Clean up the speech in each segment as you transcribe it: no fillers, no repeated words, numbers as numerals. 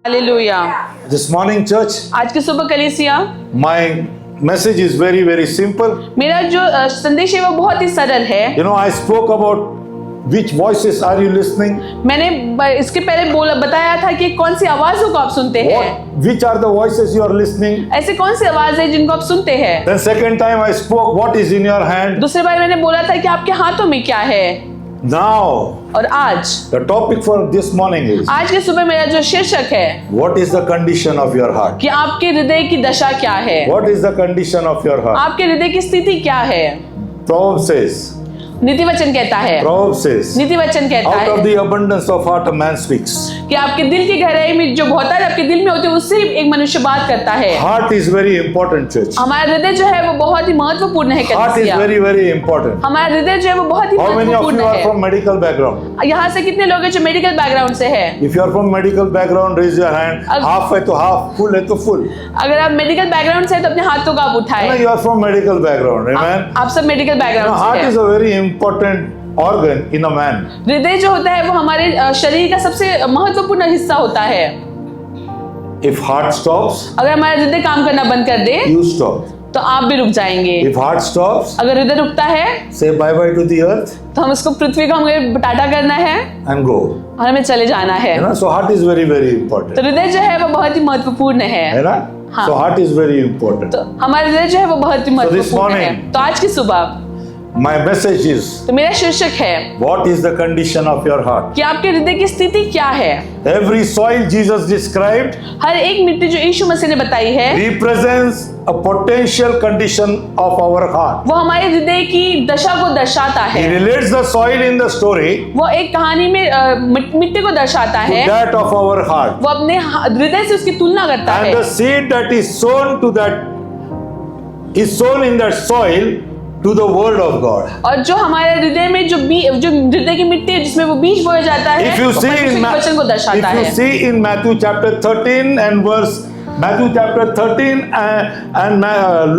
Hallelujah. This morning, church, आज की सुबह कलीसिया, my message is very, very simple. मेरा जो संदेश है वो बहुत ही सरल है। You know, I spoke about which voices are you listening? मैंने इसके पहले बताया था कि कौन सी आवाजों को आप सुनते हैं। Which are the voices you are listening? ऐसे कौन सी आवाज है जिनको आप सुनते हैं। Then second time I spoke what is in your hand. दूसरी बार मैंने बोला था कि आपके हाथों में क्या है। Now, और आज the topic for this morning is आज की सुबह मेरा जो शीर्षक है what is the condition of your heart? कि आपके हृदय की दशा क्या है। What is the condition of your heart? आपके हृदय की स्थिति क्या है। Proverbs says, नीति वचन कहता है, Proverbs says, नीति वचन कहता out of है the abundance of heart a man speaks. कि आपके दिल की गहराई में जो बहुतायत आपके दिल में होती है उससे एक मनुष्य बात करता है। Heart is very important, church. हमारा हृदय जो है वो बहुत ही महत्वपूर्ण है। Heart is कलीसिया, very, very important. हमारा हृदय जो है वो बहुत ही How many of महत्वपूर्ण you are है। from medical background? यहाँ से कितने लोग हैं जो मेडिकल बैकग्राउंड से है। If you are from medical background, raise your hand. Half है तो half, full है तो full. अगर आप मेडिकल बैकग्राउंड से हैं तो अपने हाथों को आप उठाएं। You are from medical background, amen? आप सब मेडिकल Now, बैकग्राउंड heart से is हैं। a very important organ in a man. हृदय जो होता है वो हमारे शरीर का सबसे महत्वपूर्ण हिस्सा होता है। If heart stops, अगर हमारा हृदय काम करना बंद कर दे you stop. तो आप भी रुक जाएंगे। If heart stops, अगर हृदय रुकता है say bye bye to the earth तो हम उसको पृथ्वी को हमें टाटा करना है and go. और हमें चले जाना है। You know, so heart is very, very तो important. हृदय जो है वो बहुत ही महत्वपूर्ण है। है ना? हाँ। So heart is very important. तो हमारा हृदय जो है वो बहुत ही महत्वपूर्ण है। morning- तो आज की सुबह My message is, तो मेरा शीर्षक है what is the condition of your heart? कि आपके हृदय की स्थिति क्या है। Every soil Jesus described हर एक मिट्टी जो यीशु मसीह ने बताई है represents a potential condition of our heart. वो हमारे हृदय की दशा को दर्शाता He है। relates the soil in the story वो एक कहानी में मिट्टी को दर्शाता to है। that of our heart. वो अपने हृदय से उसकी तुलना करता And है। the seed that is sown to that is sown in that soil to the word of God. और जो हमारे हृदय में जो हृदय की मिट्टी है जिसमें वो बीज बोया जाता है If you वो see परमेश्वर in के वचन को दर्शाता है। Matthew chapter 13 and verse Matthew chapter 13 and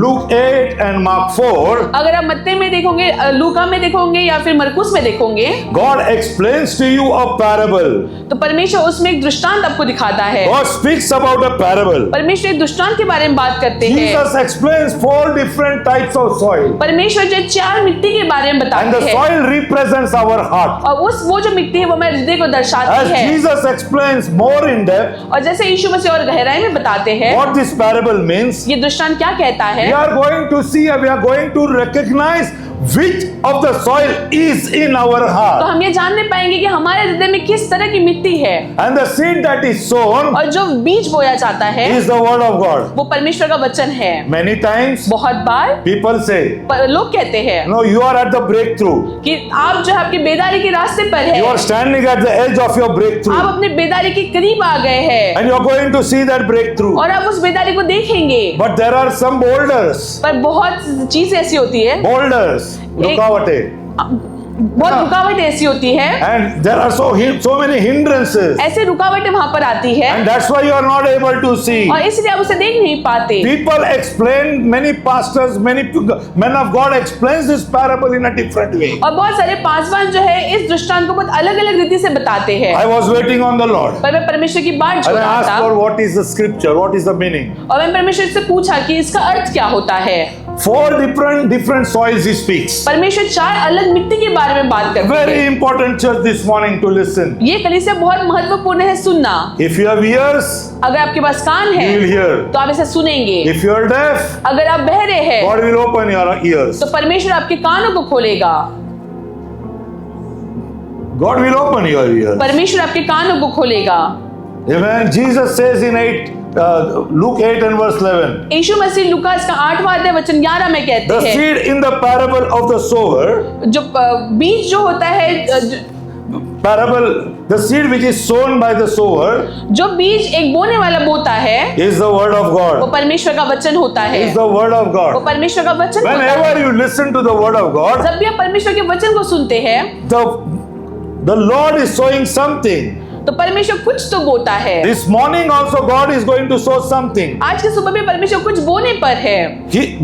Luke 8 and Mark 4, अगर आप मत्ती में देखोगे, लूका में देखोगे या फिर मरकुस में देखोगे, God explains to you a parable. तो परमेश्वर उसमें एक दृष्टांत आपको दिखाता है। God speaks about a parable. परमेश्वर एक दृष्टांत के बारे में बात करते हैं। Jesus explains 4 different types of soil. परमेश्वर जो 4 मिट्टी के बारे में And बताते the हैं soil represents our heart. और वो जो मिट्टी है वो हमारे हृदय को As दर्शाती है। Jesus explains more in depth और जैसे यीशु मसीह और गहराई में बताते हैं what this parable means, ये दृष्टांत क्या कहता है। we are going to see and we are going to recognize which of the soil is in our तो heart. हम ये जानने पाएंगे कि हमारे हृदय में किस तरह की मिट्टी है And the seed that is sown और जो बीज बोया जाता है is the word of God. वो परमेश्वर का वचन है। Many times बहुत बार people say, लोग कहते हैं no, you are at the breakthrough. कि आप जो है आपकी बेदारी के रास्ते पर है, You are standing at the edge of your आप breakthrough. अपने बेदारी के करीब आ गए हैं And you are going to see that breakthrough. और आप उस बेदारी को देखेंगे। But there are some boulders. पर बहुत चीजें ऐसी होती है, Boulders. रुकावटें. बहुत रुकावटें ऐसी होती है, And there are so many hindrances. ऐसे रुकावटें वहां पर आती है And that's why you are not able to see. और इसलिए आप उसे देख नहीं पाते। People explain, many pastors, many men of God explains this parable in a different way. और बहुत सारे पासवान जो है इस दृष्टांत को बहुत अलग अलग रीति से बताते हैं। I was waiting on the Lord. पर मैं परमेश्वर की बात And जोड़ I रहा asked था for what is the scripture, what is the meaning. और मैं परमेश्वर से पूछा कि इसका अर्थ क्या होता है। 4 different soils he speaks. परमेश्वर 4 अलग मिट्टी के बारे में बात करते Very हैं। important church this morning to listen. ये कलीसिया बहुत महत्वपूर्ण है सुनना। If you have ears, अगर आपके पास कान है you will hear. तो आप इसे सुनेंगे। If you are deaf, अगर आप बहरे हैं God will open your ears. तो परमेश्वर आपके कानों को खोलेगा। God will open your ears. परमेश्वर आपके कानों को खोलेगा। Amen. Jesus says in Luke 8 and verse 11. Yishu Masih Lukas का 8वां अध्याय वचन 11 में कहते The हैं seed in the parable of the sower, जो बीज जो होता है the seed which is sown by the sower जो बीज एक बोने वाला बोता है is the word of वो God. परमेश्वर का वचन होता है। Is the word of वो God. परमेश्वर का वचन होता है। Whenever you listen to the word of God, जब भी आप परमेश्वर के वचन को सुनते हैं the Lord is sowing something. तो परमेश्वर कुछ तो बोता है। This morning also God is going to sow something. आज के सुबह भी परमेश्वर कुछ बोने पर है,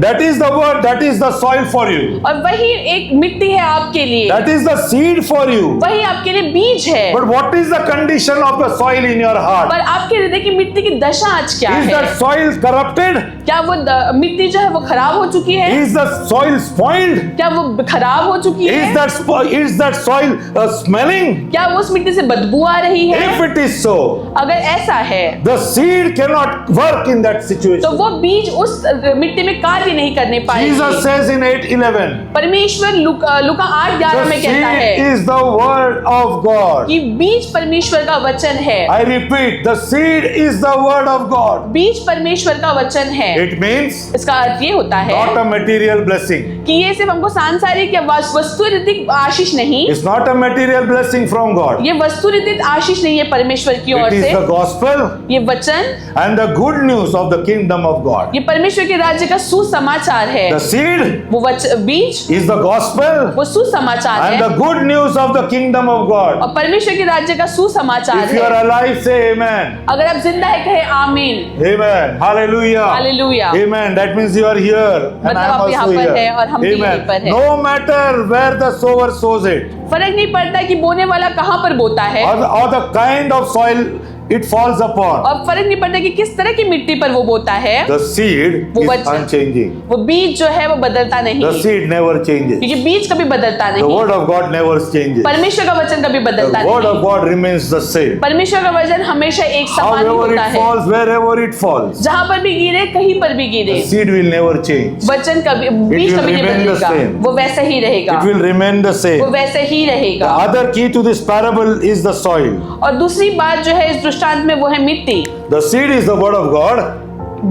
That is the word, that is the soil for you. और वही एक मिट्टी है आपके लिए, That is the seed for you. वही आपके लिए बीज है। But what is the condition of the soil in your heart? पर आपके हृदय की मिट्टी की दशा आज क्या Is है? that soil corrupted? क्या वो मिट्टी जो है वो खराब हो चुकी है? Is the soil spoiled? क्या वो खराब हो चुकी है? Is that soil smelling? क्या वो उस मिट्टी से बदबू आ रही है? If it is so, अगर ऐसा है the seed cannot work in that तो situation. वो बीज उस मिट्टी में कार्य नहीं करने Jesus पाएगी। says in 8:11, परमेश्वर लुका 8:11 the में कहता है seed is the word of God. कि बीज परमेश्वर का वचन है। I repeat, the seed is the word of God. बीज परमेश्वर का वचन है। It means इसका अर्थ ये होता है not a material blessing. कि ये सिर्फ हमको सांसारिक या वस्तुरितिक आशीष नहीं, It's not a material blessing from God. ये वस्तुरितिक आशीष नहीं है परमेश्वर की ओर It is से। the gospel ये वचन, and the good news of the kingdom of God. ये परमेश्वर के राज्य का सुसमाचार है। The seed वो बीज, is the gospel वो सुसमाचार and है the good news of the kingdom of God. और परमेश्वर के राज्य का सुसमाचार If you है। are alive, say amen. अगर आप जिंदा है कहे आमीन। Amen. Hallelujah. Hallelujah. Amen. That means you are here and मतलब I am आप यहाँ also पर here. हैं और हम भी यहीं पर हैं। No matter where the sower sows it फर्क नहीं पड़ता कि बोने वाला कहाँ पर बोता है, or the kind of soil it falls upon. और फर्क नहीं पड़ता कि किस तरह की मिट्टी पर वो बोता है। The seed वो is वचन, unchanging. वो बीज जो है वो बदलता नहीं, The seed never changes. क्योंकि बीज कभी बदलता The नहीं। word of God never changes. परमेश्वर का वचन कभी The बदलता word of नहीं। God remains the same. परमेश्वर का वचन हमेशा एक समान ही However होता it है। falls, wherever it falls, जहाँ पर भी गिरे, कहीं पर भी गिरे, the seed will never change. वचन कभी, बीज will कभी नहीं remain the बदलेगा, same. वो वैसे ही रहेगा, It will remain the वो same. वैसे ही The रहेगा। other key to this parable is the soil. और दूसरी बात जो है इस दृष्टांत में वो है मिट्टी। The seed is the word of God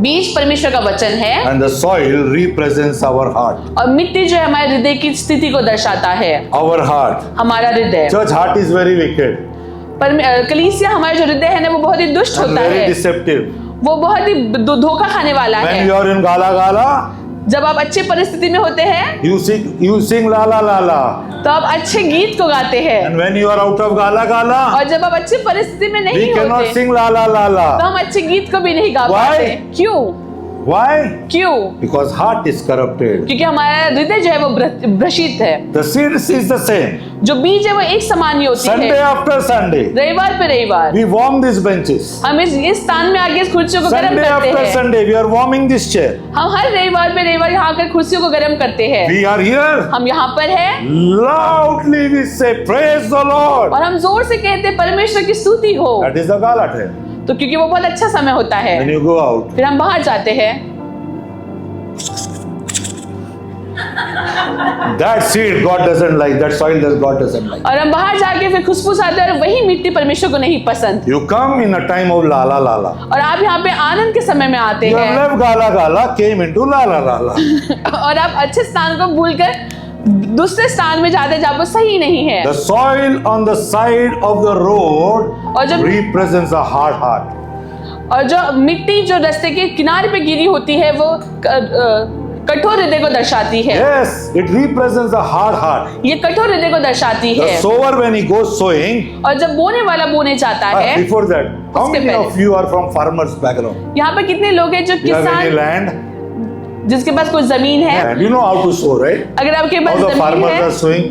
बीज परमेश्वर का वचन है and the soil represents our heart. और मिट्टी जो है हमारे हृदय की स्थिति को दर्शाता है, Our heart. हमारा हृदय। Church heart is very wicked पर कलीसिया हमारा जो हृदय है ना वो बहुत ही दुष्ट and होता very है, deceptive. वो बहुत ही धोखा खाने वाला When है। you are in gala gala, जब आप अच्छी परिस्थिति में होते हैं you sing la la la la. तो आप अच्छे गीत को गाते हैं, And when you are out of gala gala, और जब आप अच्छी परिस्थिति में we नहीं cannot होते sing la la la तो la. हम अच्छे गीत को भी नहीं गा Why? पाते। क्यों? Why? क्यों? Because heart is corrupted. क्योंकि हमारा हृदय जो है वो भ्रष्ट है। The seed is the same. जो बीज है वो एक समान ही होती Sunday है। after Sunday, रविवार पे रविवार we warm these benches. हम इस स्थान में आगे इस कुर्सियों को गर्म Sunday करते after हैं। Sunday, we are warming this chair. हम हर रविवार पे रविवार यहाँ आकर कुर्सियों को गर्म करते हैं। We are here. हम यहाँ पर हैं Loudly we say, praise the Lord. और हम जोर से कहते हैं परमेश्वर की स्तुति हो। That is the gala time. तो क्योंकि वो बहुत अच्छा समय होता है। When you go out, फिर हम बाहर जाते हैं, that seed God doesn't like, that soil that God doesn't like. और हम बाहर जाके फिर खुशबू आते हैं और वही मिट्टी परमेश्वर को नहीं पसंद। You come in a time of la la la la. और आप यहाँ पे आनंद के समय में आते You have हैं left gala gala, came into la la la la. और आप अच्छे स्थान को भूलकर दूसरे स्थान में जाते जहाँ वो सही नहीं है। The soil on the side of the road और जब represents a hard heart. और जो मिट्टी जो रास्ते के किनारे पे गिरी होती है वो कठोर हृदय को दर्शाती है। Yes, it represents a hard heart. ये कठोर हृदय को दर्शाती The है। sower when he goes sowing, और जब बोने वाला बोने जाता है, before that, how उसके many पहले। of you are from farmers background? यहाँ पे कितने लोग हैं जो You have any किसान, land? जिसके पास कोई जमीन है? And you know how to sow, right? अगर आपके How पास the जमीन farmers है are sowing?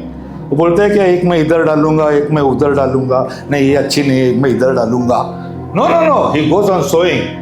वो बोलते हैं कि एक मैं इधर डालूंगा, एक मैं उधर डालूंगा, नहीं ये अच्छी नहीं है, एक मैं इधर डालूंगा. No, no, no. He goes on sowing.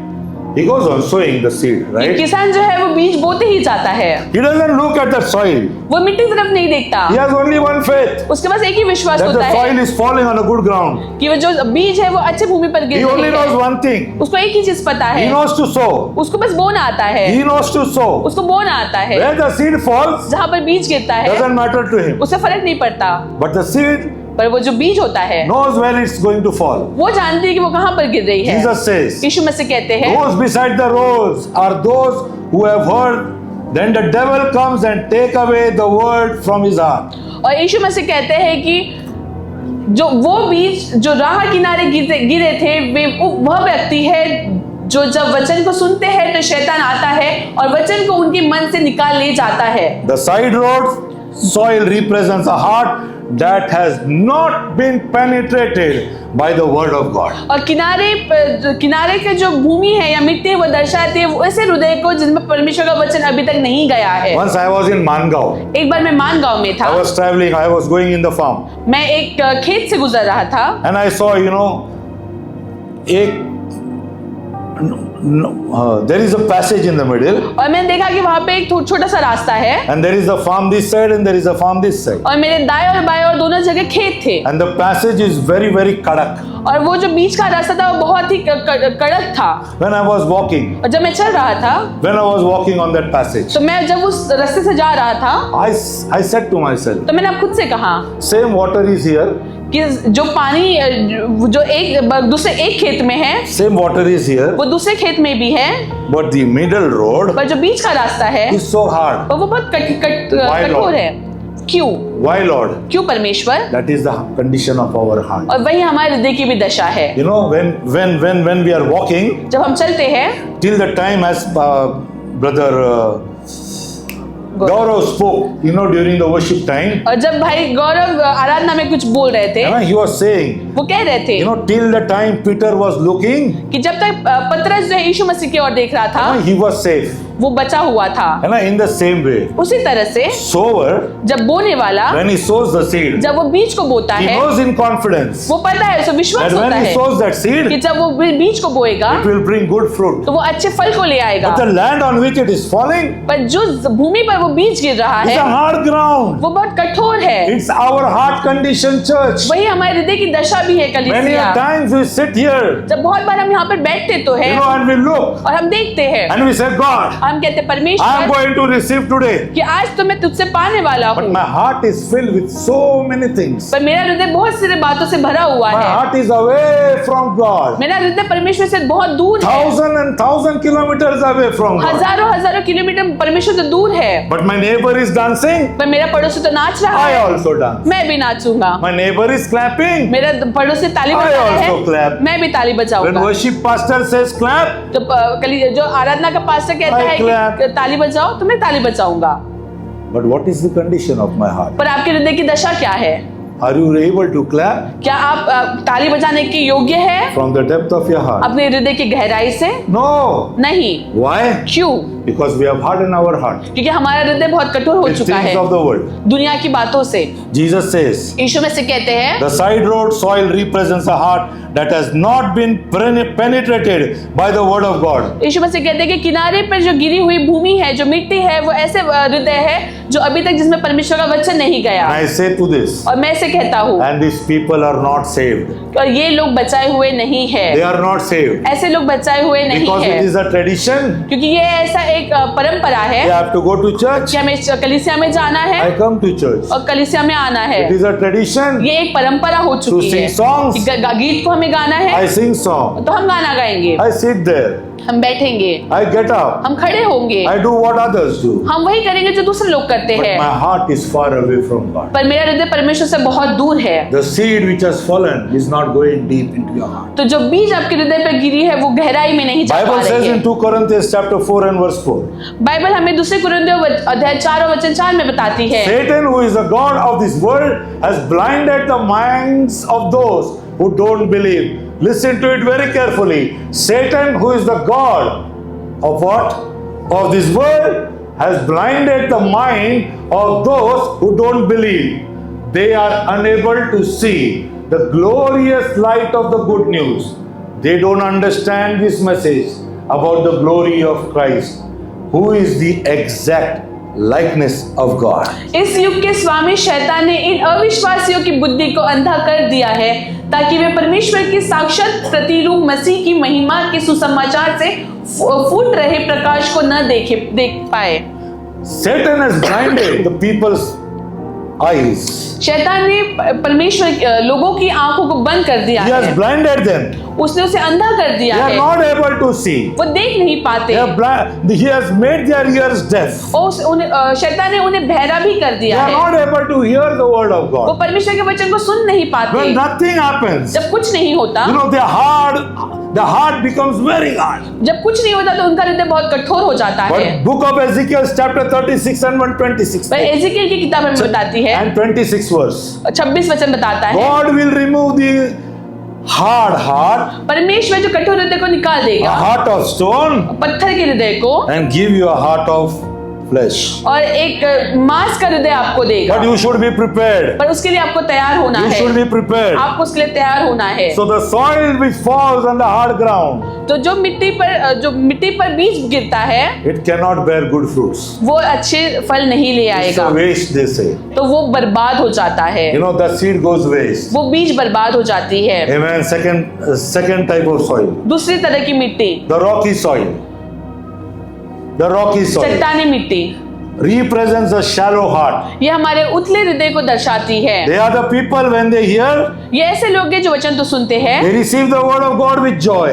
He goes on sowing the seed, ये right? किसान जो है वो बीज बोते ही जाता है, He doesn't look at the soil. वो मिट्टी की तरफ नहीं देखता। He has only one faith, उसके पास एक ही विश्वास that होता the है soil is falling on a good ground. कि वो जो बीज है वो अच्छे भूमि पर He गिर only रही knows है। one thing. उसको एक ही चीज पता He है, knows to sow. उसको बस बोना आता है, He knows to sow. उसको बोना आता है। Where the seed falls जहाँ पर बीज गिरता है doesn't matter to him. उससे फर्क नहीं पड़ता, But the seed पर वो जो बीज होता है knows where it's going to fall. वो जानती है कि वो कहाँ पर गिर रही है। Jesus says, यीशु मसीह कहते हैं, those beside the roads are those who have heard, then the devil comes and take away the word from his heart. और यीशु मसीह कहते हैं कि जो वो बीज जो राह किनारे गिरे थे वह व्यक्ति है जो जब वचन को सुनते हैं तो शैतान आता है और वचन को उनके मन से निकाल ले जाता है। The side roads soil represents a heart that has not been penetrated by the word of God. और किनारे के जो भूमि है या मिट्टी है वो दर्शाती है वो ऐसे हृदय को जिसमें परमेश्वर का वचन अभी तक नहीं गया है। Once I was in Mangaon. एक बार मैं मानगांव में था। I was traveling. I was going in the farm. मैं एक खेत से गुजर रहा था। And I saw, there is a passage in the middle. और मैंने देखा कि वहाँ पे एक छोटा सा रास्ता है। And there is a farm this side and there is a farm this side. और मेरे दाएं और बाएं और दोनों जगह खेत थे। And the passage is very, very kadak. और वो जो बीच का रास्ता था वो बहुत ही कड़क था। When I was walking, और जब मैं चल रहा था when I was walking on that passage, तो मैं जब उस रास्ते से जा रहा था I said to myself, तो मैंने खुद से कहा same water is here, कि जो पानी जो दूसरे एक खेत में है same water is here, वो दूसरे खेत में भी है, but the middle road पर जो बीच का रास्ता है is so hard. वो बहुत Why, कठोर Lord? है। क्यों? Why, Lord? क्यों परमेश्वर? That is the condition of our heart. और वही हमारे हृदय की भी दशा है। When we are walking, जब हम चलते हैं till the time as brother Gaurav spoke, during the worship time, और जब भाई गौरव आराधना में कुछ बोल रहे थे he was saying, वो कह रहे थे till the time Peter was looking, कि जब तक पतरस जो है यीशु मसीह की ओर देख रहा था he was safe. वो बचा हुआ था। In the same way, उसी तरह से sower, जब बोने वाला when he sows the seed, जब वो बीज को बोता he है knows in confidence वो पता है उसे विश्वास that होता when he है sows that कि seed, जब वो बीज को बोएगा it will bring good fruit. तो वो अच्छे फल को ले आएगा। But the land on which it is falling पर जो भूमि पर वो बीज गिर रहा is है a hard ground. वो बहुत कठोर है। It's our heart condition, church. वही हमारे हृदय की दशा भी है Many कलीसिया। a times we sit here, जब बहुत बार हम यहाँ पर बैठते तो है and we look और हम देखते हैं and we say, God, हम कहते I am परमेश्वर going to receive today. कि आज तो मैं तुझसे पाने वाला But हूँ, my heart is filled with so many things. पर मेरा हृदय बहुत सारे बातों से भरा हुआ My है। heart is away from God. मेरा हृदय परमेश्वर से बहुत दूर है, 1,000 kilometers away from God. हजारों किलोमीटर परमेश्वर से दूर है। But my neighbor is dancing. पर मेरा पड़ोसी तो नाच रहा I है, also dance. मैं भी नाचूंगा। My neighbor is clapping. मेरा पड़ोसी ताली I बजा रहा also clap. है, मैं भी ताली When बजाऊंगा। worship pastor says clap, जो आराधना का पास्टर कहता I है clap. कि ताली बजाओ तो मैं ताली बजाऊंगा। but what is the condition of my heart? पर आपके हृदय की दशा क्या है? Are you able to clap क्या आप ताली बजाने के योग्य है from the depth of your heart? अपने हृदय की गहराई से? No. नहीं। Why? क्यों? Because we have hardened our heart क्योंकि हमारा हृदय बहुत कठोर हो with चुका things है of the world. दुनिया की बातों से। Jesus says, यीशु में से कहते हैं the side road soil represents a heart that has not been penetrated by the word of God. यीशु में से कहते हैं कि किनारे पर जो गिरी हुई भूमि है, जो मिट्टी है, वो ऐसे हृदय है जो अभी तक जिसमें परमेश्वर का वचन नहीं गया। And I say to this, और मैं इसे कहता हूँ and these people are not saved. और ये लोग बचाए हुए नहीं है, They are not saved ऐसे लोग बचाए हुए नहीं because है, it is a tradition. क्योंकि ये ऐसा एक परंपरा है They have to go to church. कि हमें कलीसिया में जाना है I come to church. और कलीसिया में आना है। It is a tradition. ये एक परंपरा हो चुकी To है sing songs. कि गीत को हमें गाना है I sing song. तो हम गाना गाएंगे, I sit there. हम बैठेंगे, I get up. हम खड़े होंगे, I do what others do. हम वही करेंगे जो दूसरे लोग करते But हैं। my heart is far away from God. पर मेरा हृदय परमेश्वर से बहुत दूर है। The seed which has fallen is not going deep into your heart. तो जो बीज आपके हृदय पर गिरी है वो गहराई में नहीं जा पा Bible says रही in है। 2 Corinthians chapter 4 and verse 4. Bible हमें दूसरे कुरिन्थियों अध्याय 4 और वचन 4 में बताती है Satan, who is the god of this world, has blinded the minds of those who don't believe. Listen to it very carefully. Satan, who is the god of what? Of this world, has blinded the mind of those who don't believe. They are unable to see the glorious light of the good news. They don't understand this message about the glory of Christ, who is the exact likeness of God. इस युग के स्वामी शैतान ने इन अविश्वासियों की बुद्धि को अंधा कर दिया है ताकि वे परमेश्वर की साक्षात प्रतिरूप मसीह की महिमा के सुसमाचार से फूट रहे प्रकाश को न देख पाए। Satan has blinded the people's eyes. शैतान ने परमेश्वर लोगों की आंखों को बंद कर दिया He has है, blinded them. उसने उसे अंधा कर They दिया are है, not able to see. वो देख नहीं पाते। He has made their ears deaf. और शैतान ने उन्हें बहरा भी कर They दिया are है, not able to hear the word of वो God. परमेश्वर के वचन को सुन नहीं पाते। When nothing happens, जब कुछ नहीं होता their heart, the heart becomes very hard. जब कुछ नहीं होता तो उनका हृदय बहुत कठोर हो जाता है। But book of Ezekiel chapter 36 and 126 पर एजेकिएल की किताब हमें बताती है and 26 verse. 26 वचन बताता है God will remove the hard heart, परमेश्वर जो कठोर हृदय को निकाल a देगा, heart of stone, पत्थर के हृदय को, and give you a heart of flesh. और एक मांस का हृदय आपको देगा। But you should be prepared. पर उसके लिए आपको तैयार होना You है, should be prepared. आपको उसके लिए तैयार होना है। So the soil which falls on the hard ground, तो जो मिट्टी पर बीज गिरता है it cannot bear good fruits. वो अच्छे फल नहीं ले It's आएगा, a waste, they say. तो वो बर्बाद हो जाता है, You know, the seed goes waste. वो बीज बर्बाद हो जाती है। Amen. Second type of soil, दूसरी तरह की मिट्टी, the rocky soil. The rocky soil चट्टानी मिट्टी, represents a shallow heart. ये हमारे उथले हृदय को दर्शाती है। They are the people when they hear, ये ऐसे लोग हैं जो वचन तो सुनते हैं, they receive the word of God with joy.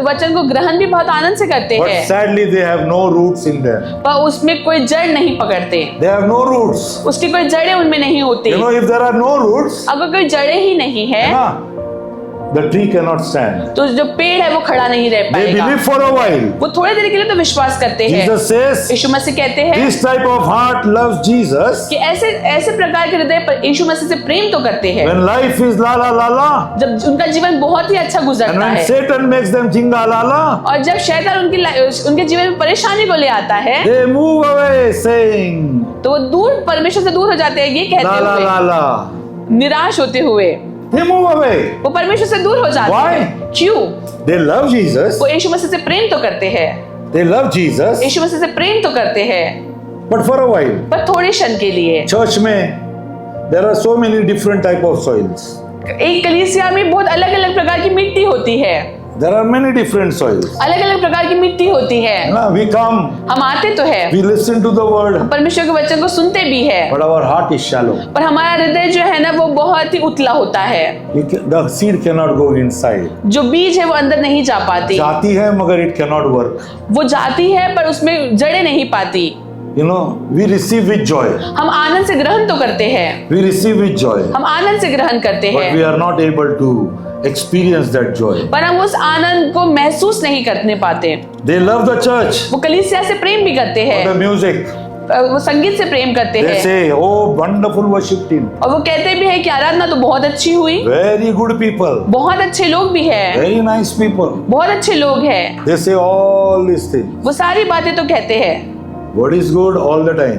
वचन को ग्रहण भी बहुत आनंद से करते But हैं, sadly, they have no roots in them. पर उसमें कोई जड़ नहीं पकड़ते, They have no roots. उसकी कोई जड़ें उनमें नहीं होती। You know, if there are no roots, अगर कोई जड़ें ही नहीं है na, the tree cannot stand. तो जो पेड़ है वो खड़ा नहीं रह They पाएगा। believe for a while. वो थोड़े देर के लिए तो विश्वास करते हैं। Jesus says, यीशु मसीह कहते हैं this type of heart loves Jesus. कि ऐसे प्रकार के हृदय पर यीशु मसीह से प्रेम तो करते हैं When life is la la la la, जब उनका जीवन बहुत ही अच्छा and गुजरता when है, Satan makes them jinga la la, और जब शैतान उनके जीवन में परेशानी को ले आता है they move away saying, तो वो दूर परमेश्वर से दूर हो जाते हैं, ये la कहते la हुए, la la. निराश होते हुए They move away. वो परमेश्वर से दूर हो जाते Why? हैं। क्यों? They love Jesus. वो यीशु मसीह से प्रेम तो करते हैं, They love Jesus. यीशु मसीह से प्रेम तो करते हैं, But for a while, पर थोड़े क्षण के लिए। church में, there are so many different type of soils. एक कलीसिया में बहुत अलग अलग प्रकार की मिट्टी होती है, There are many different soils. अलग अलग प्रकार की मिट्टी होती है। Na, we come, हम आते तो है, we listen to the word, परमेश्वर के वचन को सुनते भी है, but our heart is shallow. पर हमारा हृदय जो है ना वो बहुत ही उतला होता है। The seed cannot go inside. जो बीज है वो अंदर नहीं जा पाती, जाती है मगर it cannot work. वो जाती है पर उसमें जड़ें नहीं पाती। You know, we receive with joy. हम आनंद से ग्रहण तो करते हैं, We receive with joy. हम आनंद से ग्रहण करते But we हैं, are not able to experience that joy. पर हम उस आनंद को महसूस नहीं करने पाते। They love the church, वो कलीसिया से प्रेम भी करते for the हैं, music. वो संगीत से प्रेम करते They हैं, say, oh, wonderful worship team. और वो कहते भी है कि आराधना तो बहुत अच्छी हुई, Very good people. बहुत अच्छे लोग भी हैं, Very nice people. बहुत अच्छे लोग हैं। They say all these things. वो सारी बातें तो कहते हैं, What is good all the time.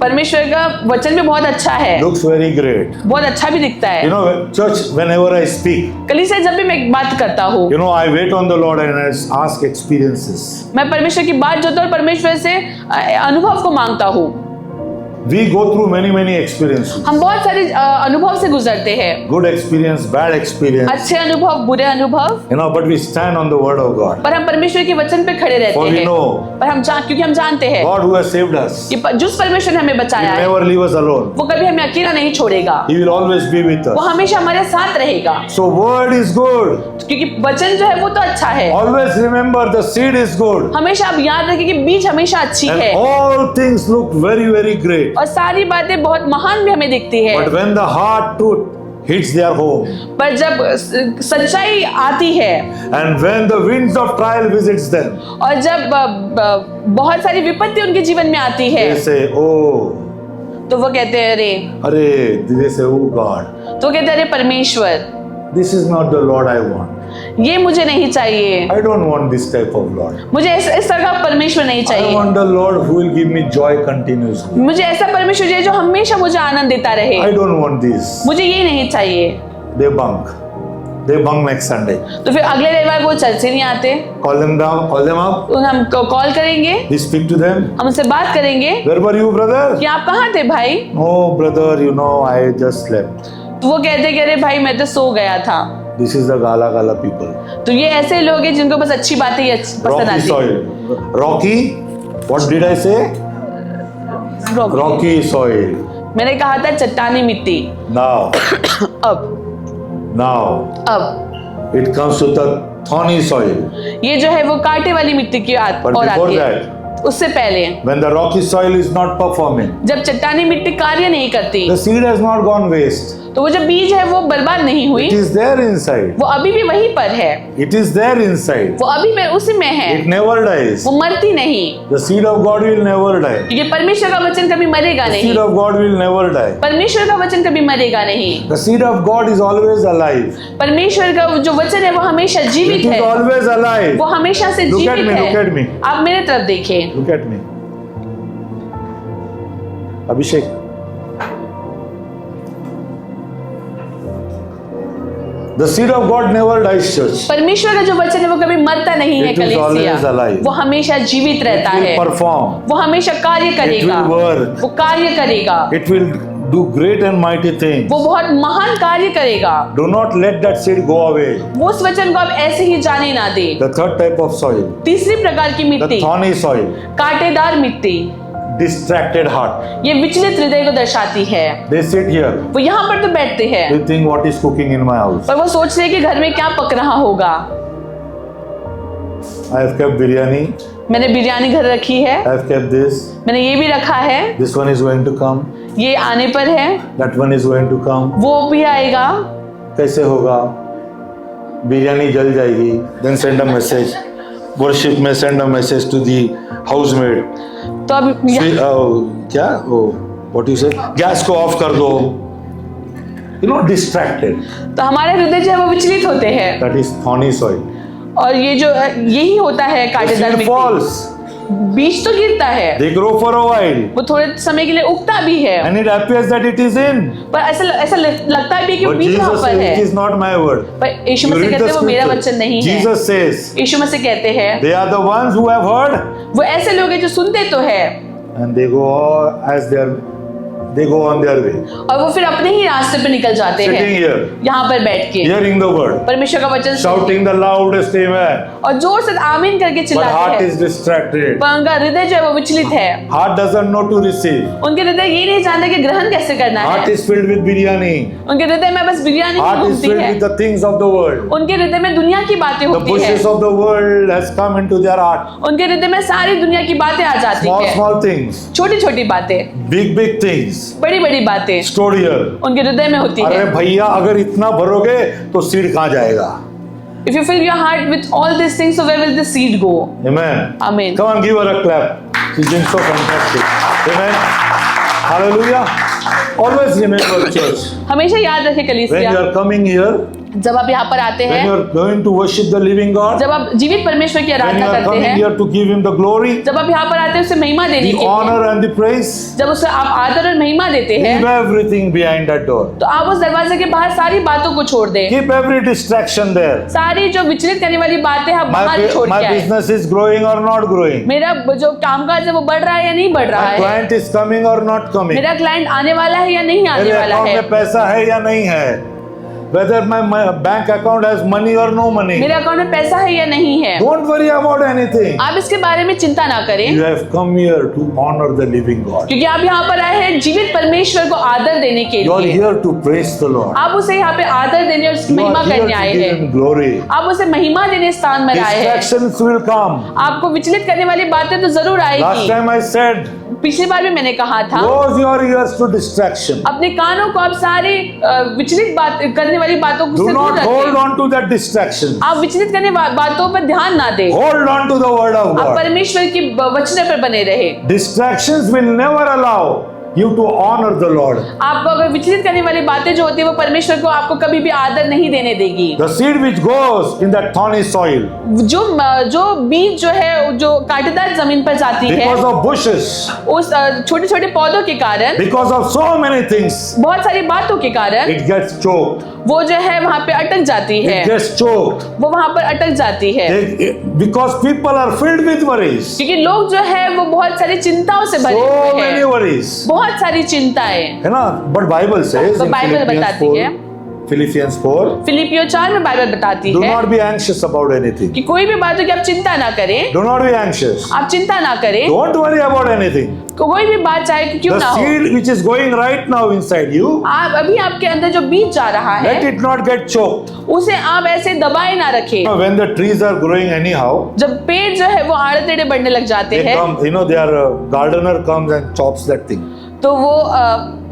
परमेश्वर का वचन भी बहुत अच्छा है, Looks very great. बहुत अच्छा भी दिखता You है। know, church, whenever I speak, कलीसिया जब भी मैं बात करता हूँ, you know, I wait on the Lord and I ask experiences. मैं परमेश्वर की बात जो और परमेश्वर से अनुभव को मांगता हूँ। We go through many experiences. हम बहुत सारे अनुभव से गुजरते हैं, Good experience, bad experience. अच्छे अनुभव, बुरे अनुभव, You know, but we stand on the word of God. पर हम परमेश्वर के वचन पे खड़े रहते For we हैं, know पर क्योंकि हम जानते हैं God who has saved us, कि जिस परमेश्वर ने हमें He बचाया will है never leave us alone. वो कभी हमें अकेला नहीं छोड़ेगा, He will always be with वो us. हमेशा हमारे साथ रहेगा। So word is good. क्योंकि वचन जो है वो तो अच्छा है, Always remember the seed is good. हमेशा आप याद रखें कि बीज हमेशा अच्छी And है, all things look very great. और सारी बातें बहुत महान भी हमें दिखती है, But when the hard truth hits their home, पर जब सच्चाई आती है and when the winds of trial visits them, और जब बहुत सारी विपत्ति उनके जीवन में आती है they say, oh, तो वो कहते हैं अरे, they say, oh God, तो कहते हैं अरे परमेश्वर, this is not the Lord I want. ये मुझे नहीं चाहिए, I don't want this type of Lord. मुझे इस तरह का परमेश्वर नहीं I चाहिए, want the Lord who will give me joy continuously. मुझे ऐसा परमेश्वर चाहिए जो हमेशा मुझे आनंद देता रहे, I don't want this. मुझे ये नहीं चाहिए। They bunk. They bunk next Sunday. तो फिर अगले रविवार वो चर्च से नहीं आते, Call them down, call them up. हम कॉल करेंगे, We speak to them. हम उनसे बात करेंगे Where were you, brother? कि आप कहाँ थे भाई, Oh, brother, you know, I just slept. तो वो कहते कि अरे भाई मैं तो सो गया था। This is the gala people. तो ये ऐसे लोग हैं जिनको बस अच्छी बातें ही पसंद Rocky आती soil. Rocky? What did I say? हैं। Rocky soil. मैंने कहा था चट्टानी मिट्टी। Now, अब it comes to the thorny soil. ये जो है वो कांटे वाली मिट्टी की But और before आती है। that, उससे पहले when the rocky soil is not performing, जब चट्टानी मिट्टी कार्य नहीं करती the seed has not gone waste. तो वो जो बीज है वो बर्बाद नहीं हुई, It is there inside. वो अभी भी वहीं पर है, It is there inside. वो अभी में उसी में है, It never dies. वो मरती नहीं, The seed of God will never die. क्योंकि परमेश्वर का वचन कभी मरेगा The नहीं, seed of God will never die. परमेश्वर का वचन कभी मरेगा नहीं, The seed of God is always alive. परमेश्वर का जो वचन है वो हमेशा It जीवित is है, always alive. वो हमेशा से Look at जीवित me, look at me. है। आप मेरे तरफ देखिए, Look at me. Abhishek. The seed of God never dies, church. परमेश्वर का जो वचन है वो कभी मरता नहीं है It is always कलीसिया, alive. वो हमेशा जीवित It रहता will है, perform. वो हमेशा कार्य It करेगा, will work. वो कार्य करेगा, It will do great and mighty things. वो बहुत महान कार्य करेगा। Do not let that seed go away. वो उस वचन को आप ऐसे ही जाने ना दे। The third type of soil, तीसरी प्रकार की the मिट्टी, thorny soil, कांटेदार मिट्टी, distracted heart. ये विचलित हृदय को दर्शाती है। They sit here. वो यहाँ पर तो बैठते हैं, They think what is cooking in my house. पर वो सोचते हैं कि घर में क्या पक रहा होगा। I have kept biryani. मैंने बिरयानी घर रखी है, I have kept this. मैंने ये भी रखा है, This one is going to come. ये आने पर है, That one is going to come. वो भी आएगा। कैसे होगा? बिरयानी जल जाएगी. Then send a message. Worship में send a message to the housemaid. तो अब क्या? What you say? गैस को ऑफ कर दो. You know, distracted. तो हमारे हृदय जो है वो विचलित होते हैं, That is thorny soil. और ये जो यही होता है The कांटेदार seed मिट्टी। falls. बीज तो गिरता है, They grow for a while. वो थोड़े समय के लिए उगता भी है, And it appears that it is in. पर ऐसा लगता भी है कि वो But बीज वहां Jesus पर says, है। it is not my word. पर यीशु You मसीह read कहते the हैं वो मेरा scripture. वचन नहीं है। Jesus says, यीशु मसीह कहते हैं they are the ones who have heard वो ऐसे लोग हैं जो सुनते तो है, and they go as they go on their way. और वो फिर अपने ही रास्ते पे निकल जाते Sitting हैं, here, यहाँ पर बैठ के hearing the word, परमेश्वर का वचन सुन shouting the loudest amen. और जोर से आमीन करके But चिल्लाते heart हैं, is distracted. पर उनका हृदय जो है वो विचलित है। Heart doesn't know to receive. उनके हृदय ये नहीं जानते कि ग्रहण कैसे करना Heart है। is filled with biryani. उनके हृदय में बस बिरयानी ही Heart is घूमती filled है, with the things of the world. उनके हृदय में दुनिया की बातें The होती है, bushes of the world has come into their heart. उनके हृदय में सारी दुनिया की बातें आ जाती Small, है, small things. छोटी छोटी बातें, Big, big things. बड़ी बड़ी बातें Stored here. उनके हृदय में होती अरे है। भैया अगर इतना भरोगे तो सीड कहाँ जाएगा? If you fill your heart with all these things, so where will the seed go? Amen. Amen. Come on, give her a clap. She's been so fantastic. Amen. Hallelujah. Always remember, church, हमेशा याद रखें when you कलीसिया, are coming here, जब आप यहाँ पर आते when you हैं, are going to worship the living God, जब आप जीवित परमेश्वर की when you आराधना are करते coming हैं, here to give Him the glory, जब आप यहाँ पर आते हैं उसे महिमा देने the के लिए, honor and the praise, जब उसे आप आदर और महिमा देते हैं, leave everything behind that door. तो आप उस दरवाजे के बाहर सारी बातों को छोड़ दें, Keep every distraction there. सारी जो विचलित करने वाली बातें आप बाहर छोड़ My के आए। business is growing or not growing. मेरा जो कामकाज है वो बढ़ रहा है या नहीं बढ़ रहा My है, client is coming or not coming. मेरा क्लाइंट आने वाला है या नहीं आने मेरे वाला अकाउंट है, में पैसा है या नहीं है, whether my bank account has money or no money. मेरे अकाउंट में पैसा है या नहीं है, Don't worry about anything. आप इसके बारे में चिंता ना करें, You have come here to honor the living God. क्योंकि आप यहाँ पर आए हैं जीवित परमेश्वर को आदर देने के You are लिए। here to praise the Lord. आप उसे यहाँ पे आदर देने और उसकी You महिमा are here करने आए to give हैं, Him glory. आप उसे महिमा देने स्थान में आए हैं। Distractions will come. आपको विचलित करने वाली बातें तो जरूर Last आएगी। time I said, पिछली बार भी मैंने कहा था, close your ears to distraction. अपने कानों को आप सारी विचलित बात करने वाली बातों Do से दूर not hold रखें। on to that distraction. आप विचलित करने बातों पर ध्यान ना दें, Hold on to the word of आप God. परमेश्वर की वचन पर बने रहे। Distractions will never allow you to honor the Lord. आपको अगर विचलित करने वाली बातें जो होती है वो परमेश्वर को आपको कभी भी आदर नहीं देने देगी। The seed which goes in that thorny soil, जो बीज जो है जो कांटेदार जमीन पर जाती है, because of bushes, उस छोटे छोटे पौधों के कारण, because of so many things, बहुत सारी बातों के कारण it gets choked. वो जो है वहां पे अटक जाती है, It gets choked. वो वहां पर अटक जाती है, Because people are filled with worries. क्योंकि लोग जो है वो बहुत सारी चिंताओं से भरे So हुए many हैं, worries. बहुत सारी चिंताएं। है ना? But Bible says तो in बाइबल बताती है, Philippians 4, फिलिपियो 4 में बाइबल बताती do है not be anxious about anything. कि कोई भी बात हो कि आप चिंता ना करें, Do not be anxious. आप चिंता ना करें, Don't worry about anything. कोई भी बात चाहे कि क्यों The ना हो, seed which is going right now inside you, आप अभी आपके अंदर जो बीज जा रहा let है it not get choked. उसे आप ऐसे दबाए ना रखें। When the trees are growing anyhow, जब पेड़ जो है वो आड़े टेढ़े बढ़ने लग जाते they हैं, come, their gardener comes and chops that thing. तो वो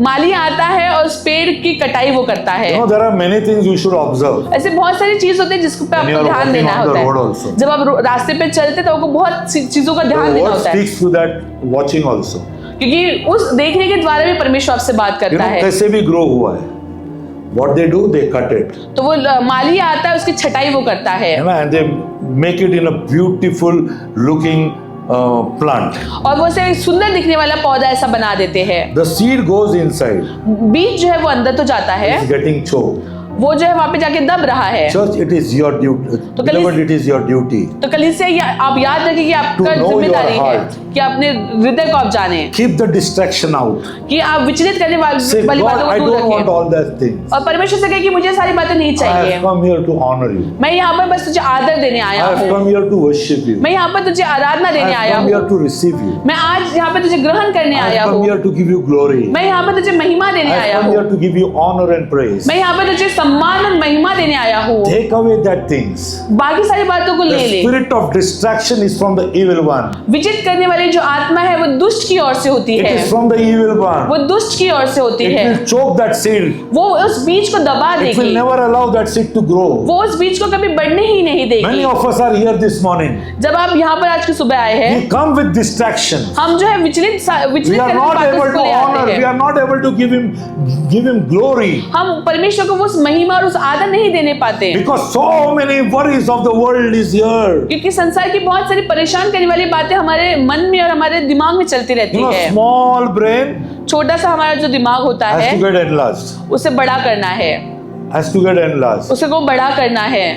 माली आता है और उस पेड़ की कटाई वो करता है। You know, there are many things you should observe. ऐसे बहुत सारी चीज होती है जिसको पे When you आपको are ध्यान walking देना on the होता road है। also. जब आप रास्ते पे चलते हैं तो आपको बहुत सी चीजों का The ध्यान देना word होता है, speaks to that watching also. क्योंकि उस देखने के द्वारा भी परमेश्वर आपसे बात You करता know, है। कैसे भी ग्रो हुआ है. What they do, they cut it. तो वो माली आता है, उसकी छटाई वो करता है है ना, and they make it in a beautiful looking plant. और वो उसे एक सुंदर दिखने वाला पौधा ऐसा बना देते हैं। The seed goes inside. बीज जो है वो अंदर तो जाता है, It's getting choked. वो जो है वहां पे जाके दब रहा है। Church, it is your duty. तो Beloved, it is your duty. तो कलीसिया आप याद रखिए कि आपका To know जिम्मेदारी your है heart. कि अपने हृदय को आप जाने, Keep the distraction out. कि आप विचलित करने Say, वाली God, बातों I को दूर don't want रखें all that things. और परमेश्वर से कहे कि मुझे सारी बातें नहीं I चाहिए, have come here to honor you. मैं यहाँ पर बस तुझे आदर देने I आया have हूँ, come here to worship you. मैं यहाँ पर तुझे आराधना I देने have आया come here हूँ, to receive you. मैं आज यहाँ पे तुझे ग्रहण करने I आया have come हूँ, here to give you glory. मैं यहाँ पर तुझे महिमा I देने have आया come हूँ, here to give you honor and praise. मैं यहाँ पर तुझे सम्मान और महिमा देने आया हूँ। Take away that things. बाकी सारी बातों को The ले ले। spirit of distraction is from the evil one. विचित करने वाली जो आत्मा है वो दुष्ट की ओर से होती It है, is from the evil one. वो दुष्ट की ओर से होती It है। will choke that seed. वो उस बीज को दबा It will देगी, never allow that seed to grow. वो उस बीज को कभी बढ़ने ही नहीं Many देगी। of us are here this morning. जब आप यहाँ पर आज की सुबह आए हैं, We come with distraction. हम जो है विचलित We are करने not की able बातों to को ले honor. आते We हैं। are not able to give him glory. हम परमेश्वर को वो उस महिमा और उस आदर नहीं देने पाते, Because so many worries of the world is here. क्योंकि संसार की बहुत सारी परेशान करने वाली बातें हमारे मन में और हमारे दिमाग में चलती रहती You know, है। small brain छोटा सा हमारा जो दिमाग होता has है to get enlarged. उसे बड़ा करना है, Has to get enlarged. उसे को बड़ा करना है।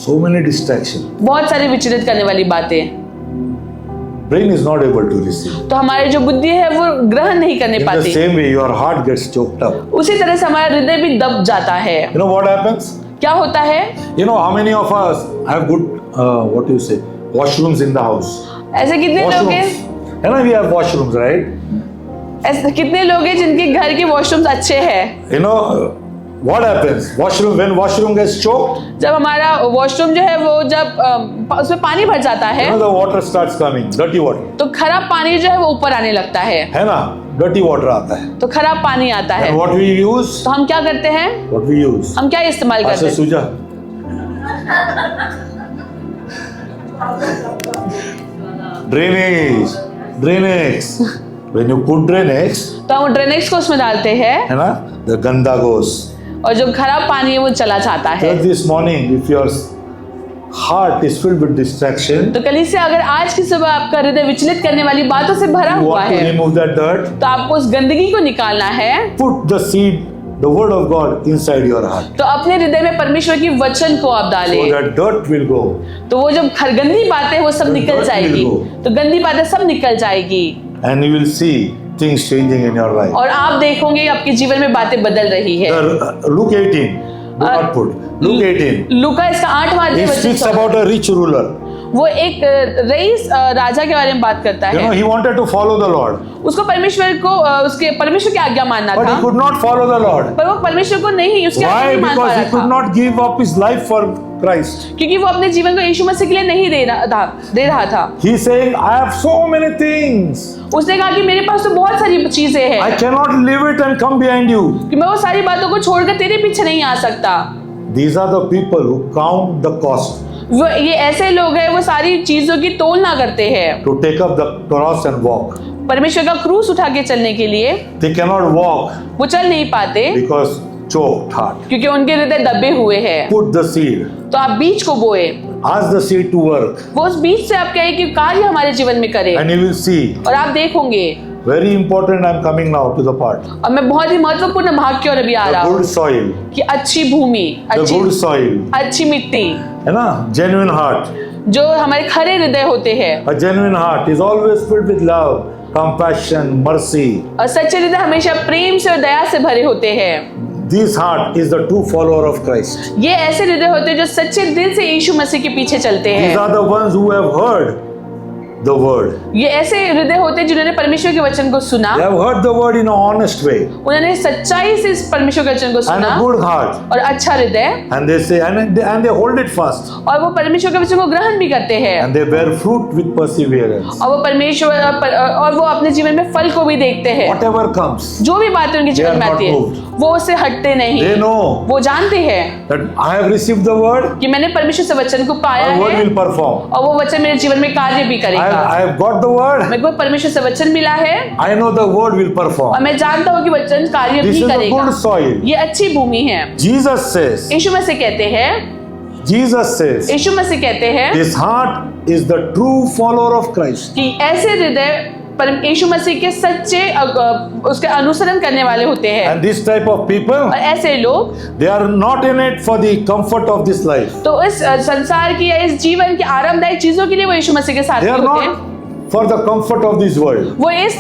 So many distractions. बहुत सारी विचलित करने वाली बातें, Brain is not able to receive. तो हमारी जो बुद्धि है वो ग्रहण नहीं करने In the पाती। same way, your heart gets choked up. उसी तरह से हमारा हृदय भी दब जाता है। You know what happens? क्या होता है? You know how many of us have good, what do you say, washrooms in the house? ऐसे कितने लोग हैं, Washrooms. You know we have washrooms, right? ऐसे कितने लोग हैं जिनके घर के वॉशरूम्स अच्छे हैं? You know what happens? When washroom gets choked, जब हमारा वॉशरूम जो है वो जब उसमें पानी भर जाता you है know the water starts coming, dirty water. तो खराब पानी जो है वो ऊपर आने लगता है ना? Dirty water आता है. तो खराब पानी आता है। And what we use? तो हम क्या करते हैं? What we use? हम क्या इस्तेमाल करते ऐसे हैं? सूजा. Drainage. When you put drainage, तो हम ड्रेनेक्स को उसमें डालते हैं है ना? The ganda goes. और जो खराब पानी है वो चला जाता है। Just this morning, if your heart is filled with distraction, तो कलीसिया अगर आज की सुबह आपका हृदय विचलित करने वाली बातों से भरा you हुआ want to है, remove that dirt, तो आपको उस गंदगी को निकालना है। put the seed, the word of God inside your heart. तो अपने हृदय में परमेश्वर की वचन को आप So डालें, that dirt will go. तो वो जो गंदी बातें वो सब The निकल dirt जाएगी, will go. तो गंदी बातें सब निकल जाएगी And you will see things changing in your life. और आप देखोगे आपके जीवन में बातें बदल रही है। Luke 18, do not put. Luke 18. लूका इसका 8वां He अध्याय speaks 25 about a rich ruler. वो एक रईस राजा के बारे में बात करता You know, है। he wanted to follow the Lord, उसको परमेश्वर की आज्ञा मानना but he था, could not follow the Lord. पर वो परमेश्वर को नहीं उसकी आज्ञा Why? नहीं मान पा Because he रहा could था, not give up his life for Christ. क्योंकि वो अपने जीवन को यीशु मसीह के लिए नहीं दे रहा था। He's saying, I have so many things. उसने कहा कि मेरे पास तो बहुत सारी चीजें I हैं cannot leave it and come behind you. कि मैं वो सारी बातों को छोड़कर तेरे पीछे नहीं आ सकता। These are the people who count the cost वो ये ऐसे लोग हैं वो सारी चीजों की तोलना करते हैं, to take up the cross and walk. परमेश्वर का क्रूस उठा के चलने के लिए They cannot walk वो चल नहीं पाते because choked heart. क्योंकि उनके हृदय दबे हुए हैं। Put the seed. तो आप बीज को बोए, Ask the seed to work. वो उस बीज से आप कहे कि कार्य हमारे जीवन में करे And you will see. और आप देखोगे। Very important, I'm coming now to the part. और मैं बहुत ही महत्वपूर्ण भाग की ओर अभी आ The रहा हूँ good soil. कि अच्छी भूमि, The good soil. अच्छी मिट्टी, है ना? Genuine heart. जो हमारे खरे हृदय होते हैं, A genuine heart is always filled with love, compassion, mercy. और सच्चे हृदय हमेशा प्रेम से और दया से भरे होते हैं। This heart is the true follower of Christ. ये ऐसे हृदय होते हैं जो सच्चे दिल से यीशु मसीह के पीछे चलते These हैं। are the ones who have heard the word. ये ऐसे हृदय होते हैं जिन्होंने परमेश्वर के वचन को सुना, They have heard the word in an honest way उन्होंने सच्चाई से इस परमेश्वर के वचन को and सुना a good heart. और अच्छा हृदय, And they say, and they hold it fast. और वो परमेश्वर के वचन को ग्रहण भी करते हैं, And they bear fruit with perseverance. और वो परमेश्वर और वो अपने जीवन में फल को भी देखते हैं। Whatever comes, जो भी बातें उनके जीवन में not आती है moved. वो उससे हटते नहीं, they know वो जानते हैं that I have received the word, कि मैंने परमेश्वर से वचन को पाया the word है will perform. और वो वचन मेरे जीवन में कार्य भी करेगा। I have got the word, मेरे को परमेश्वर से वचन मिला है I know the word will और perform. मैं जानता हूँ कि वचन कार्य This भी is a करेगा। good soil. ये अच्छी भूमि है। Jesus says, यीशु मसीह कहते हैं, यीशु मसीह कहते हैं his heart is the true follower of Christ. कि ऐसे हृदय यीशु मसीह के सच्चे उसके अनुसरण करने वाले होते हैं, And this type of people, और ऐसे लोग they are not in it for the comfort of this life. तो इस संसार की या इस जीवन की आरामदायक चीजों के लिए वो यीशु मसीह के साथ They are नहीं होते, not for the comfort of this world. वो इस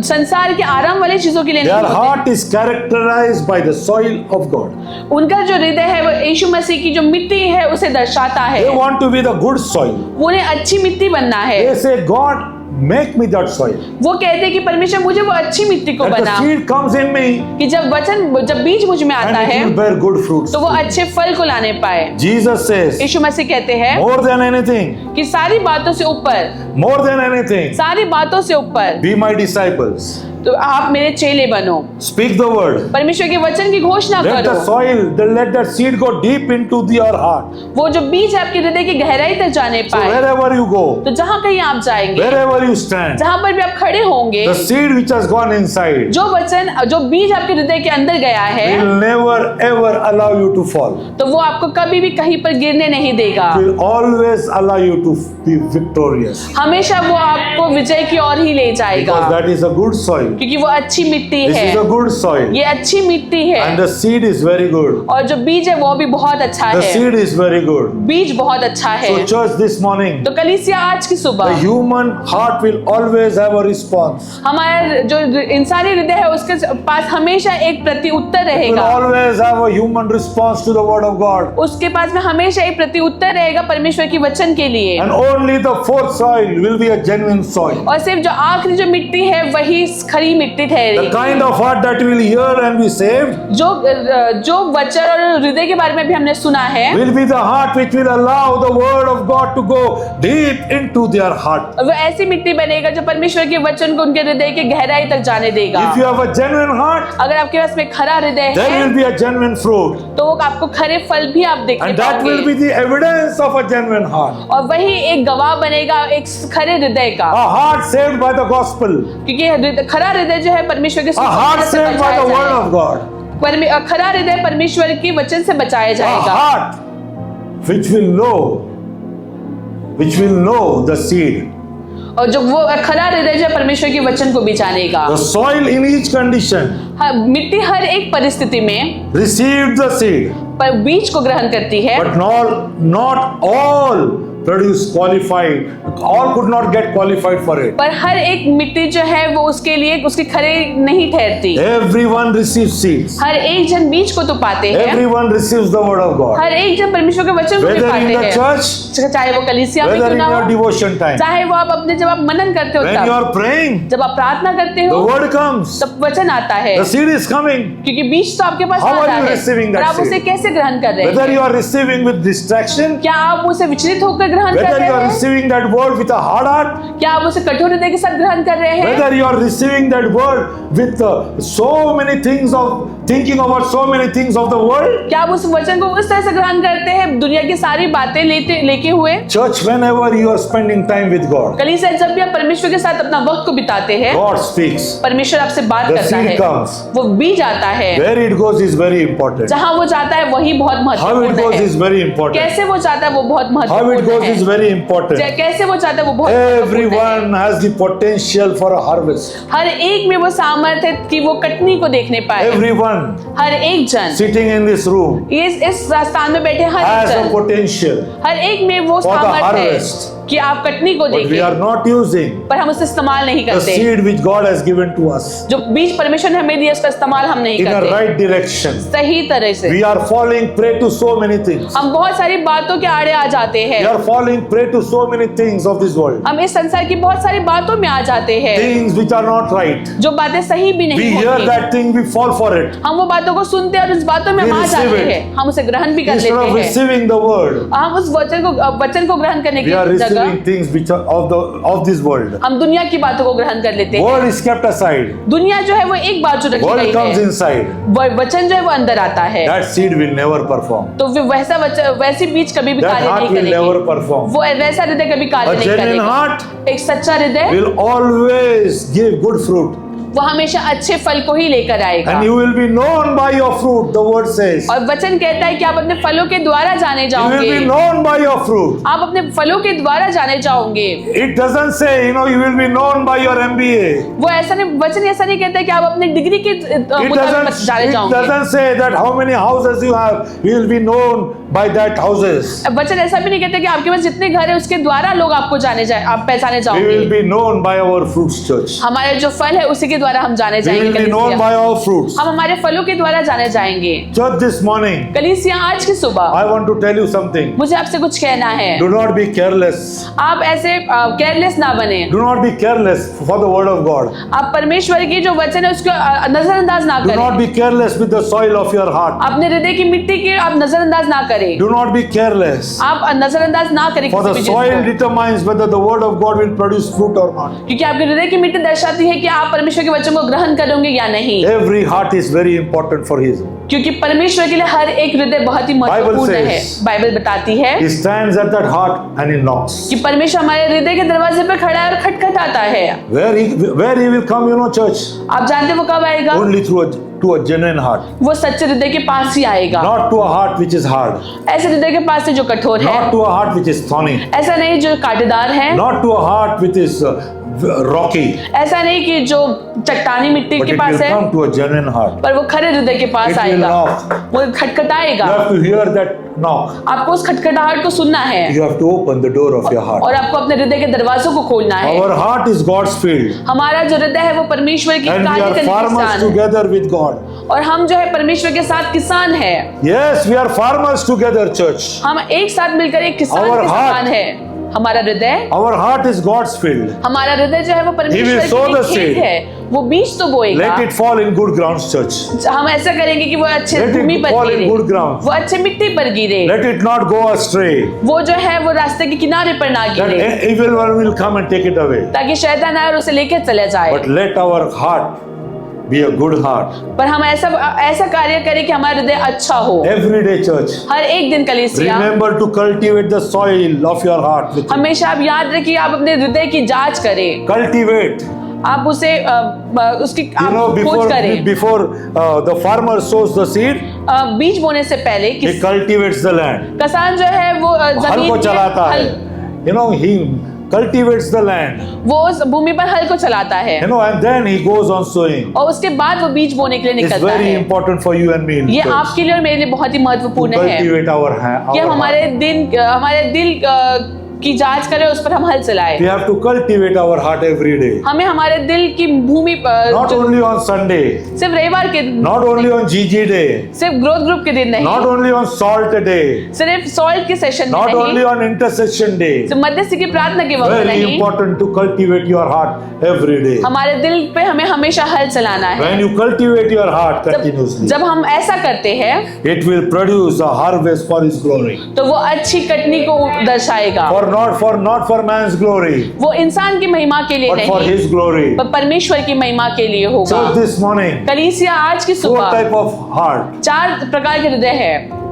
संसार के आराम वाली चीजों के लिए Their नहीं होते। heart is characterized by the soil of God. उनका जो हृदय है वो यीशु मसीह की जो मिट्टी है उसे दर्शाता है। They want to be the good soil. उन्हें अच्छी मिट्टी बनना है। They say, God, make me that soil. वो कहते हैं कि परमेश्वर मुझे वो अच्छी मिट्टी को That the बना, seed comes in me कि जब बीज मुझ में आता and it है will bear good fruits. तो वो अच्छे फल को लाने पाए। Jesus says, यीशु मसीह कहते हैं more than anything, कि सारी बातों से ऊपर, more than anything, सारी बातों से ऊपर be my disciples. तो आप मेरे चेले बनो, Speak the word. परमेश्वर के वचन की घोषणा Let the करो। soil, let that seed go deep into your heart. वो जो बीज है आपके हृदय की गहराई तक जाने So पाए। wherever you go, तो जहाँ कहीं आप जाएंगे, wherever you stand, जहाँ पर भी आप खड़े होंगे, the seed which has gone inside जो वचन जो बीज आपके हृदय के अंदर गया है will never ever allow you to fall. तो वो आपको कभी भी कहीं पर गिरने नहीं देगा, It will always allow you to be victorious. हमेशा वो आपको विजय की ओर ही ले जाएगा, Because that is a good soil. क्योंकि वो अच्छी मिट्टी This है, is a good soil. ये अच्छी मिट्टी है, And the seed is very good. और जो बीज है वो भी बहुत अच्छा The है, seed is very good. बीज बहुत अच्छा है। So church this morning, तो कलीसिया आज की the सुबह human heart will always have a response. हमारा जो इंसानी हृदय है उसके पास हमेशा एक प्रति उत्तर Will रहेगा, always have a human response to the word of God. उसके पास में हमेशा एक प्रति उत्तर रहेगा परमेश्वर की वचन के लिए, And only the fourth soil will be a genuine soil. और सिर्फ जो आखिरी जो मिट्टी है वही खरी मिट्टी The ठहरेगी। kind of heart that will hear and be saved जो वचन और हृदय के बारे में भी हमने सुना है, will be the heart which will allow the word of God to go deep into their heart. वो ऐसी मिट्टी बनेगा जो परमेश्वर के वचन को उनके हृदय के गहराई तक जाने देगा। If you have a genuine heart, अगर आपके पास में खरा हृदय there है will be a genuine fruit. तो वो आपको खरे फल भी आप देखने And that will be पाओगे, the evidence of a genuine heart. और वही एक गवाह बनेगा एक खरे हृदय का, A heart saved by the gospel. क्योंकि खरा हृदय जो है परमेश्वर के A heart सुसमाचार से saved by बचाया the word जाएगा। of God. खरा हृदय परमेश्वर के वचन से बचाया A जाएगा, heart which will know the seed. और जो वो खरा हृदय जो है परमेश्वर के वचन को भी जानेगा। The soil in each condition मिट्टी हर एक परिस्थिति में received the seed, पर बीज को ग्रहण करती है, but not all produce qualified. All could not get qualified for it. पर हर एक मिट्टी जो है वो उसके लिए उसके खरे नहीं ठहरती। Everyone receives seeds. हर एक जन बीज को तो पाते हैं, Everyone receives the word of God. हर एक जन परमेश्वर के वचन को भी Whether in पाते the हैं, church, चाहे वो कलीसिया में whether क्यों in ना your हो, devotion time, चाहे वो आप अपने जब आप मनन करते हो when you तब, are praying, जब आप प्रार्थना करते the हो word comes. तब वचन आता है, The seed is coming. क्योंकि बीज तो आपके पास How आ are रहा you है, receiving that और आप उसे seed? कैसे ग्रहण कर रहे Whether हैं? you are receiving with distraction, क्या आप उसे विचलित होकर ग्रहण कर whether रहे you are हैं? receiving that word with a hard heart, क्या आप उसे कठोर हृदय के साथ ग्रहण कर रहे हैं? whether you are receiving that word with so many things of thinking about so many things of the world. क्या आप उस वचन को उस तरह से ग्रहण करते हैं दुनिया की सारी बातें लेके हुए? Church, whenever you are spending time with God, कलीसिया जब भी आप परमेश्वर के साथ अपना वक्त को बिताते हैं, God speaks. परमेश्वर आपसे बात The करता seed है, comes. वो बीज आता है, Where it goes is very important. जहाँ वो जाता है वही बहुत How it महत्वपूर्ण goes है। is very important. कैसे वो जाता है वो बहुत How it महत्वपूर्ण goes is है। very important. कैसे वो जाता है वो बहुत महत्वपूर्ण है। Everyone has the potential for a harvest. हर एक में वो सामर्थ्य है कि वो कटनी को देखने पाए। Everyone हर एक जन sitting in this room इस स्थान में बैठे हर एक has a जन, potential हर एक में वो for the सामर्थ्य है harvest. कि आप कटनी को but we देखें, are not using पर हम उसे इस्तेमाल नहीं the करते। seed which God has given to us जो बीज परमेश्वर ने हमें दिया उसका इस्तेमाल हम नहीं in a करते right direction. सही तरह से। We are falling prey to so many things. हम बहुत सारी बातों के आड़े आ जाते We हैं, are falling prey to so many things of this world. हम इस संसार की बहुत सारी बातों में आ जाते हैं Things which are not right. जो बातें सही भी We नहीं hear होती। that thing, we fall for it. हम वो बातों को सुनते हैं और उस बातों में We हम आ receive जाते it. हैं, हम उसे ग्रहण भी कर Instead लेते of हैं। receiving the word, हम उस वचन को ग्रहण करने we are की जगह receiving things which are of this world. हम दुनिया की बातों को ग्रहण कर लेते हैं। Word is kept aside. दुनिया जो है वो एक बाजू रखी Word गई comes है, inside. वचन जो है वो अंदर आता है, That seed will never perform. तो वैसी बीज कभी भी That कार्य heart नहीं will never करेगी। perform. वो वैसा हृदय कभी कार्य A नहीं genuine करेगा। heart एक सच्चा हृदय will always give good fruit. वो हमेशा अच्छे फल को ही लेकर आएगा। And you will be known by your fruit, the word says. और वचन कहता है कि आप अपने फलों के द्वारा जाने You will जाओगे। be known by your fruit. आप अपने फलों के द्वारा जाने जाओगे। It doesn't say, you will be known by your MBA. वो ऐसा नहीं, वचन ऐसा नहीं कहता कि आप अपने डिग्री के It मुताबिक जाने जाओगे। doesn't say that how many houses you have, you will be known by that houses. वचन ऐसा भी नहीं कहता कि आपके पास जितने घर है उसके द्वारा लोग आपको आप पहचाने We जाओगे। will be known by our fruits, church. हमारे जो फल है उसी के द्वारा हम जाने We जाएंगे। will be known कलीसिया, by our fruits. हम हमारे फलों के द्वारा जाने जाएंगे। Church, this morning, कलीसिया आज की सुबह I want to tell you something. मुझे आपसे कुछ कहना है। Do not be careless. आप ऐसे केयरलेस ना बने। Do not be careless for the word of God. आप परमेश्वर की जो वचन है उसको नजरअंदाज ना Do not करें। be careless with the soil of your heart. अपने हृदय की मिट्टी की आप नजरअंदाज ना करें। Do not be careless. आप नजरअंदाज ना करें For किसी the भी चीज soil को। determines whether the word of God will produce fruit or not. क्योंकि आपके हृदय की मिट्टी दर्शाती है कि आप परमेश्वर के वचन को ग्रहण करोगे या नहीं। Every heart is very important for His. क्योंकि परमेश्वर के लिए हर एक हृदय बहुत ही महत्वपूर्ण says- है। बाइबल बताती है He stands at that heart and He knocks. कि परमेश्वर हमारे हृदय के दरवाजे पर खड़ा है और खटखटाता है। Where He will come, church? आप जानते हैं वो कब आएगा? Only to a genuine heart. वो सच्चे हृदय के पास ही आएगा। Not to a heart which is hard. ऐसे हृदय के पास से जो कठोर है, Not to a heart which is thorny. ऐसा नहीं जो कांटेदार है, Not to a heart which is rocky. ऐसा नहीं कि जो चट्टानी मिट्टी But के it पास will है, come to a genuine heart. पर वो खरे हृदय के पास It will आएगा। knock. वो खटखटाएगा। You have to hear that knock. आपको उस खटखटाहट को सुनना है You have to open the door of your heart. और आपको अपने हृदय के दरवाजों को खोलना है। Our heart is God's field. हमारा जो हृदय है वो परमेश्वर की And we कार्य are करने की farmers किसान है। together with God. और हम जो है परमेश्वर के साथ किसान है। Yes, we are farmers together, church. हम एक साथ मिलकर एक किसान Our के heart- समान है। हमारा हृदय Our heart is God's field. हमारा हृदय जो है वो He will परमेश्वर sow की the खेत seed. है। वो बीज तो बोएगा। Let it fall in good grounds, church. हम ऐसा करेंगे कि वो अच्छे Let it भूमि पर fall in गिरे, good ground. वो अच्छे मिट्टी पर गिरे, Let it not go astray. वो जो है वो रास्ते के किनारे पर ना That गिरे, evil one will come and take it away. ताकि शैतान आए और उसे लेकर चले जाए। But let our heart be a good heart. पर हम ऐसा कार्य करें कि हमारा हृदय अच्छा हो। Every day, church. हर एक दिन कलीसिया, Remember to cultivate the soil of your heart. With हमेशा आप याद रखिए आप अपने हृदय की जांच करें। cultivate. आप उसे उसकी You know, आप खोज करें। before the farmer sows the seed, बीज बोने से पहले he cultivates the land. किसान जो है वो हल जमीन को में चलाता है. He cultivates the land. वो उस भूमि पर हल को चलाता है And then he goes on sowing. और उसके बाद वो बीज बोने के लिए It's निकलता very है। important for you and me. ये church, आपके लिए और मेरे लिए बहुत ही to महत्वपूर्ण है cultivate our कि हम heart. हमारे दिल की जांच करें, उस पर हम हल चलाएं। We have to cultivate our heart every day. हमें हमारे दिल की भूमि पर Not only on Sunday, सिर्फ रविवार के दिन, not only on GG day, सिर्फ ग्रोथ ग्रुप के दिन नहीं, not only on Salt day, सिर्फ सॉल्ट के सेशन में not नहीं, only on intercession day. सिर्फ मध्यस्थी की प्रार्थना के वक्त Very नहीं, important to cultivate your heart every day. हमारे दिल पे हमें हमेशा हल चलाना है। When you cultivate your heart continuously, जब हम ऐसा करते हैं it will produce a harvest for His glory. तो वो अच्छी कटनी को दर्शाएगा। Not for man's glory, वो इंसान की महिमा के लिए but for नहीं, His glory. पर परमेश्वर की महिमा के लिए होगा। So this morning, कलीसिया आज की 4 सुबह type of heart. 4 प्रकार के हृदय है।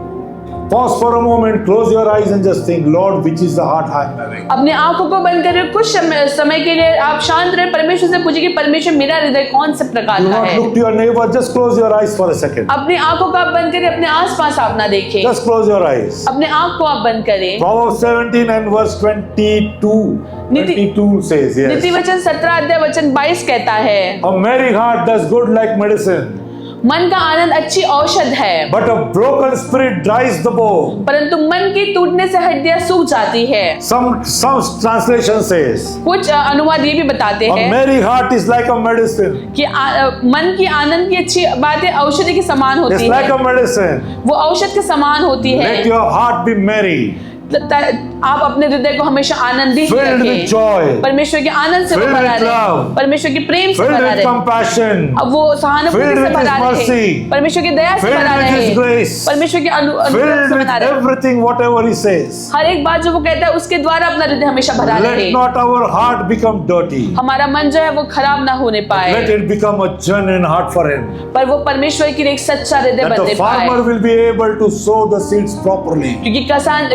Pause for a moment, close your eyes and just think, Lord, which is the heart I am having? अपने आंखों को बंद करें, कुछ समय के लिए आप शांत रहे, परमेश्वर से पूछिए कि परमेश्वर मेरा हृदय कौन से प्रकार Do का not है। look to your neighbor, just close your eyes for a second. अपनी आंखों को आप बंद करें, अपने आसपास आप ना देखें, Just close your eyes. अपने आंख को आप बंद करें। Proverbs 17 and verse 22. 22 says, नीति yes. वचन 17 अध्याय वचन 22 कहता है, A merry heart does good like medicine. मन का आनंद अच्छी औषध है, but a broken spirit dries the bone. परंतु मन की टूटने से हड्डियां सूख जाती है। Some translation says, कुछ अनुवाद ये भी बताते a हैं merry heart is like a medicine. कि मन की आनंद की अच्छी बातें औषधि के समान It's होती like है, a medicine. वो औषध के समान होती है। Let your heart be merry, आप अपने हृदय को हमेशा आनंदित filled with रखें, joy, परमेश्वर के आनंद से वो filled भरा with रहे, love, परमेश्वर के प्रेम से filled भरा with रहे, compassion, अब वो सहानुभूति filled से with भरा His रहे, mercy, परमेश्वर की दया से filled भरा with रहे, His grace, परमेश्वर के अनुग्रह filled से with भरा रहे। everything whatever He says. हर एक बात जो वो कहता है उसके द्वारा अपना हृदय हमेशा भरा रहे, Let not our heart become dirty. हमारा मन जो है वो खराब ना होने Let पाए, it become a genuine heart for Him. पर वो परमेश्वर की एक सच्चा हृदय That बनने the पाए, farmer will be able to sow the seeds properly. क्योंकि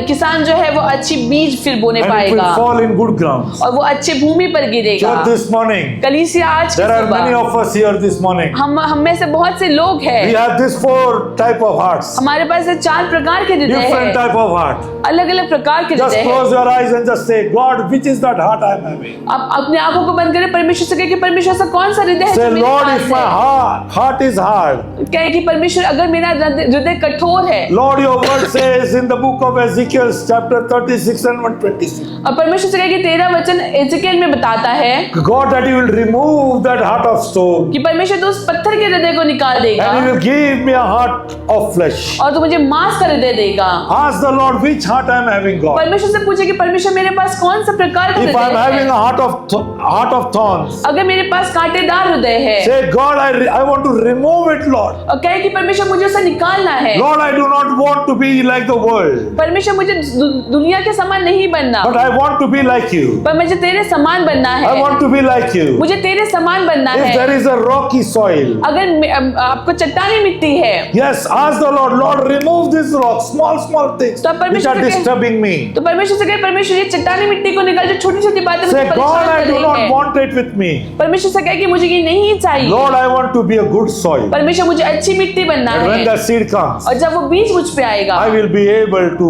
किसान जो है वो अच्छी बीज फिर बोने And it पाएगा will fall in good ground. और वो अच्छी भूमि पर गिरेगा। Just this morning, कलीसिया आज की there are many सुबह of us here this morning. हम में से बहुत से लोग We हैं, have these 4 type of hearts. हमारे पास ये 4 प्रकार के हृदय Different हैं, type of heart. अलग अलग प्रकार के Just हृदय close हैं। your eyes and just say, God, which is that heart I am having? आप अपने आंखों को बंद करें, परमेश्वर से कहें कि परमेश्वर ऐसा कौन सा हृदय है Say, जो मेरे Lord, पास if my है। heart is hard. कहें कि परमेश्वर अगर मेरा हृदय कठोर है, Lord, your word says in the book of Ezekiel, chapter 36 and 126. और परमेश्वर से कहें कि 13 वचन एजेकिएल में बताता है God, that you will remove that heart of stone कि परमेश्वर तो उस पत्थर के हृदय को निकाल and you देगा will give me a heart of flesh. और तो मुझे मांस का हृदय देगा। Ask the Lord which heart I am having, God. परमेश्वर से पूछे कि परमेश्वर मेरे पास कौन सा प्रकार का If I am हृदय having है। a heart of thorns, अगर मेरे पास कांटेदार हृदय है, say, God, I want to remove it, Lord. और कहे कि परमेश्वर मुझे उसे निकालना है। Lord, I do not want to be like the world, परमेश्वर मुझे दुनिया के समान नहीं बनना, but I want to be like you. पर मुझे तेरे समान बनना I है, want to be like you. मुझे तेरे समान बनना If there है। is a rocky soil, अगर आपको चट्टानी मिट्टी है, yes, ask the Lord, Lord, remove this rock, small things तो आप which परमेश्वर are से कहें- disturbing me. तो परमेश्वर से कहे परमेश्वर ये चट्टानी मिट्टी को निकाल, जो छोटी छोटी बातें मुझे Say, God, परेशान I कर do रही not है। want it with me. परमेश्वर से कहे कि मुझे ये नहीं चाहिए। Lord, I want to be a good soil. परमेश्वर मुझे अच्छी मिट्टी बनना And when है, that seed comes, और जब वो बीज मुझ पे आएगा, I will be able to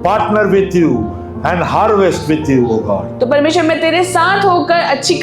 partner with you and harvest with you, O God. तो परमेश्वर मैं तेरे साथ होकर अच्छी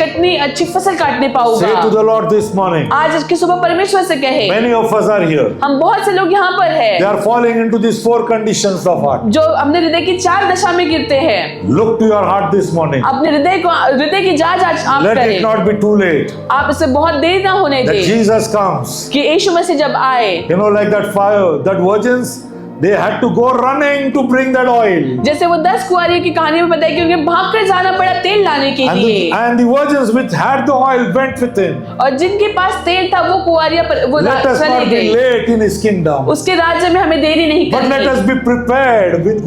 फसल काटने Say to पाऊंगा। the Lord this morning, आज की सुबह परमेश्वर से कहे, many of us are here. हम बहुत से लोग यहाँ पर They हैं are falling into these 4 conditions of heart. जो अपने हृदय की 4 दशा में गिरते हैं। Look to your heart this morning. अपने हृदय की जांच आज आप Let it करें, not be too late. आप इसे बहुत देर ना होने That दें Jesus comes. कि यीशु मसीह जब आए, You know, like that fire, that virgins, they had to go running to bring that oil. जैसे वो 10 कुंवारियों की कहानी में बताया कि उन्हें भागकर जाना पड़ा तेल लाने के लिए, And the virgins which had the oil went with him. और जिनके पास तेल था वो कुंवारियां वो Let us चली not be गई। late in his kingdom. उसके राज्य में हमें देरी नहीं But let us करनी, be prepared with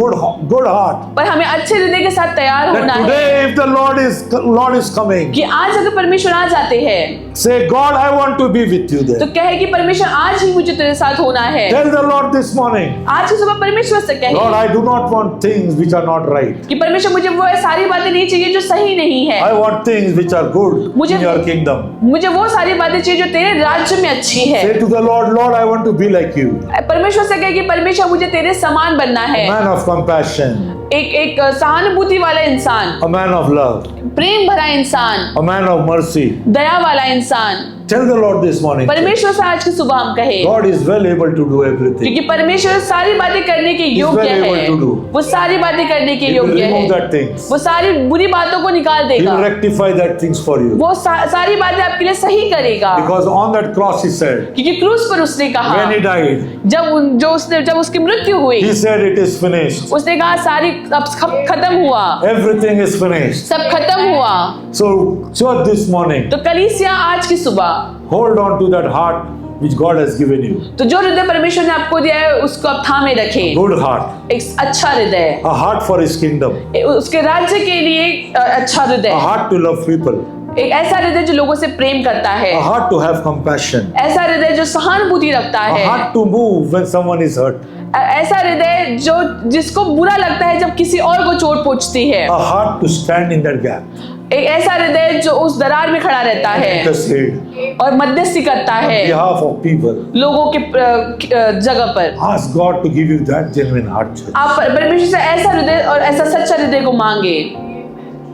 good heart. पर हमें अच्छे हृदय के साथ तैयार That होना है today if the Lord is coming, कि आज अगर परमेश्वर आ जाते हैं say, God, I want to be with you तो there. कहे कि परमेश्वर आज ही मुझे तेरे साथ होना है। Tell the Lord this morning, आज की सुबह परमेश्वर से Lord, कहे I do not want things which are not right. कि परमेश्वर मुझे वो सारी बातें नहीं चाहिए जो सही नहीं है, I want things which are good मुझे- in your kingdom. मुझे वो सारी बातें चाहिए जो तेरे राज्य में अच्छी है। Say to the Lord, Lord, I want to be like you. परमेश्वर से कहे कि परमेश्वर मुझे तेरे समान बनना है, Man of compassion, एक सहानुभूति वाला इंसान, a man of love, प्रेम भरा इंसान, a man of mercy. दया वाला इंसान। Tell the Lord this morning, परमेश्वर से आज की सुबह हम कहे, God is well able to do everything. क्योंकि परमेश्वर सारी बातें करने के योग्य well able है, to do. वो सारी बातें करने के He will योग्य remove है, that things. वो सारी बुरी बातों को निकाल He देगा, will rectify that things for you. वो सारी बातें आपके लिए सही करेगा। Because on that cross he said, क्योंकि क्रूस पर उसने कहा, when he died, जब उसकी मृत्यु हुई, he said it is finished. उसने कहा सारी अब खत्म हुआ, Everything is finished. सब खत्म हुआ। So, church this morning, तो कलीसिया आज की सुबह hold on to that heart which God has given you. तो जो हृदय परमेश्वर ने आपको दिया है उसको आप थामे रखें, Good heart. एक अच्छा हृदय, A heart for his kingdom. उसके राज्य के लिए एक अच्छा A हृदय, heart to love people. एक ऐसा हृदय जो लोगों से प्रेम करता है, A heart to have compassion. ऐसा हृदय जो सहानुभूति रखता A है, heart to move when someone is hurt. ऐसा हृदय जो जिसको बुरा लगता है जब किसी और को चोट पहुंचती है, A heart to stand in that gap. एक ऐसा हृदय जो उस दरार में खड़ा रहता है Intercede और मध्यस्थी करता on है behalf of people. लोगों के जगह पर। Ask God to give you that genuine heart. Church. आप परमेश्वर से ऐसा हृदय और ऐसा सच्चा हृदय को मांगे।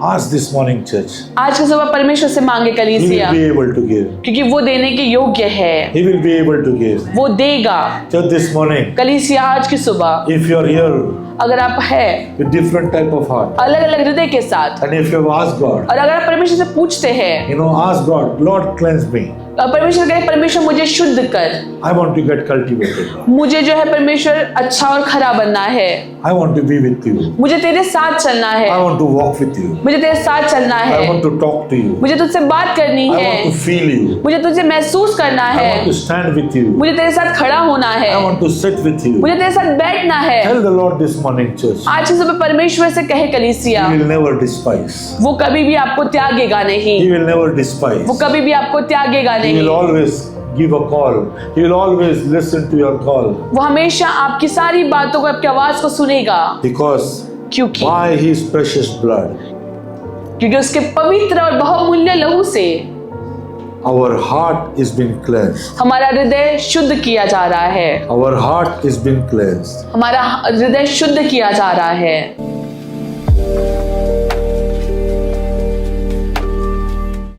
Ask this morning, church. आज के सुबह परमेश्वर से मांगे He कलीसिया, will be able to give. क्योंकि वो देने के योग्य है, He will be able to give. वो देगा। Church, this morning, कलीसिया आज की सुबह if you are here अगर आप है with different type of heart, अलग अलग हृदय के साथ, and if you have asked God, और अगर आप परमेश्वर से पूछते हैं, ask God, Lord, cleanse me. परमेश्वर कहे परमेश्वर मुझे शुद्ध कर, I want to get cultivated. मुझे जो है परमेश्वर अच्छा और खरा बनना है, I want to be with you. मुझे तेरे साथ चलना है, I want to walk with you. मुझे तेरे साथ चलना I है, want to talk to you. मुझे तुझसे बात करनी I है, want to feel you. मुझे तुझे महसूस करना I है, want to stand with you. मुझे तेरे साथ खड़ा होना है, I want to sit with you. मुझे तेरे साथ बैठना है। Tell the Lord this morning, church. आज की सुबह परमेश्वर से कहे कलीसिया, He will never despise. वो कभी भी आपको त्यागेगा नहीं, He will never despise. वो कभी भी आपको त्यागेगा He नहीं, will always give a call. He will always listen to your call. वो हमेशा आपकी सारी बातों को, आपकी आवाज को सुनेगा, Because क्योंकि by His precious blood, उसके पवित्र और बहुमूल्य लहू से our heart is been cleansed. हमारा हृदय शुद्ध किया जा रहा है, Our heart is been cleansed. हमारा हृदय शुद्ध किया जा रहा है।